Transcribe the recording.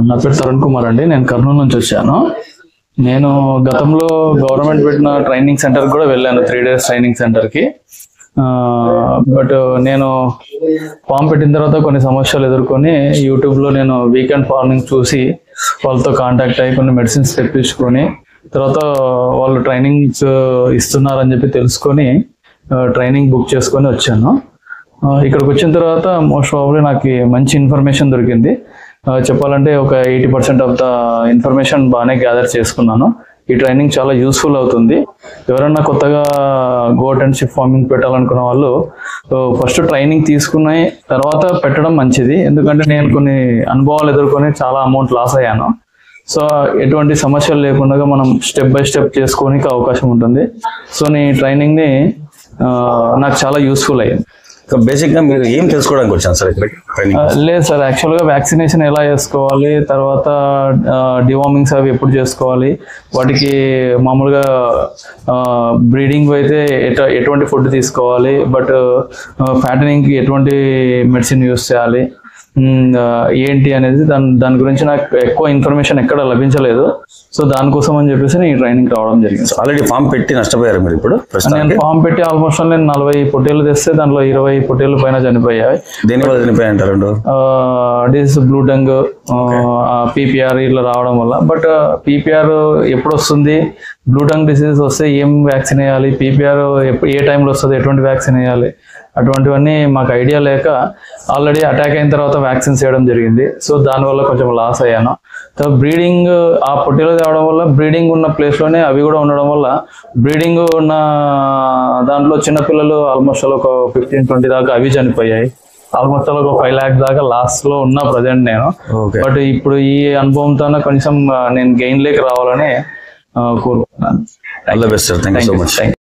నా పేరు తరుణ్ కుమార్ అండి. నేను కర్నూలు నుంచి వచ్చాను. నేను గతంలో గవర్నమెంట్ పెట్టిన ట్రైనింగ్ సెంటర్ కూడా వెళ్ళాను, 3 days ట్రైనింగ్ సెంటర్కి. బట్ నేను ఫామ్ పెట్టిన తర్వాత కొన్ని సమస్యలు ఎదుర్కొని యూట్యూబ్లో నేను వీకెండ్ ఫార్మింగ్ చూసి వాళ్ళతో కాంటాక్ట్ అయ్యి కొన్ని మెడిసిన్స్ తెప్పించుకొని తర్వాత వాళ్ళు ట్రైనింగ్స్ ఇస్తున్నారని చెప్పి తెలుసుకొని ట్రైనింగ్ బుక్ చేసుకొని వచ్చాను. ఇక్కడికి వచ్చిన తర్వాత మోస్ట్ ప్రాబబ్లీ నాకు మంచి ఇన్ఫర్మేషన్ దొరికింది. చెప్పాలంటే ఒక 80% ఆఫ్ ద ఇన్ఫర్మేషన్ బాగానే గ్యాదర్ చేసుకున్నాను. ఈ ట్రైనింగ్ చాలా యూస్ఫుల్ అవుతుంది. ఎవరన్నా కొత్తగా గోట్ అండ్ షిప్ ఫార్మింగ్ పెట్టాలనుకున్న వాళ్ళు ఫస్ట్ ట్రైనింగ్ తీసుకున్న తర్వాత పెట్టడం మంచిది. ఎందుకంటే నేను కొన్ని అనుభవాలు ఎదుర్కొని చాలా అమౌంట్ లాస్ అయ్యాను. సో ఎటువంటి సమస్యలు లేకుండా మనం స్టెప్ బై స్టెప్ చేసుకోనికి అవకాశం ఉంటుంది. సో నీ ట్రైనింగ్ని నాకు చాలా యూస్ఫుల్ అయ్యింది. బేసిక్ గా మీరు ఏం తెలుసుకోవడానికి వచ్చాను సార్ ఇక్కడ? లేదు సార్, యాక్చువల్గా వ్యాక్సినేషన్ ఎలా చేసుకోవాలి, తర్వాత డివార్మింగ్స్ అవి ఎప్పుడు చేసుకోవాలి, వాటికి మామూలుగా బ్రీడింగ్ అయితే ఎటువంటి ఫుడ్ తీసుకోవాలి, బట్ ఫ్యాటనింగ్కి ఎటువంటి మెడిసిన్ యూస్ చేయాలి ఏంటి అనేది దాని గురించి నాకు ఎక్కువ ఇన్ఫర్మేషన్ ఎక్కడ లభించలేదు. సో దానికోసం అని చెప్పేసి నేను ఈ ట్రైనింగ్ రావడం జరిగింది. ఆల్రెడీ ఫామ్ పెట్టి నష్టపోయారు మీరు ఇప్పుడు? నేను ఫామ్ పెట్టి ఆల్మోస్ట్ నేను 40 పొట్టేలు తెస్తే దాంట్లో 20 పొట్టేలు పైన చనిపోయాయి. దేనివల్ల చనిపోయాయి అంటారు? డిసీజ్ బ్లూ డంగ్, పీపీఆర్ ఇట్లా రావడం వల్ల. బట్ పీపీఆర్ ఎప్పుడు వస్తుంది, బ్లూ డంగ్ డిసీజ్ వస్తే ఏం వ్యాక్సిన్ వేయాలి, పీపీఆర్ ఏ టైంలో వస్తుంది, ఎటువంటి వ్యాక్సిన్ వేయాలి, అటువంటివన్నీ మాకు ఐడియా లేక ఆల్రెడీ అటాక్ అయిన తర్వాత వ్యాక్సిన్స్ వేయడం జరిగింది. సో దానివల్ల కొంచెం లాస్ అయ్యాను. బ్రీడింగ్ ఆ పొట్టేలు తేవడం వల్ల బ్రీడింగ్ ఉన్న ప్లేస్లోనే అవి కూడా ఉండడం వల్ల బ్రీడింగ్ ఉన్న దాంట్లో చిన్నపిల్లలు ఆల్మోస్ట్ ఒక 15-20 దాకా అవి చనిపోయాయి. ఆల్మోస్ట్ ఒక 5 lakhs దాకా లాస్ లో ఉన్నా ప్రజెంట్ నేను. బట్ ఇప్పుడు ఈ అనుభవంతో కొంచెం నేను గెయిన్ లేక రావాలని కోరుకుంటున్నాను. All the best sir. Thank you so much.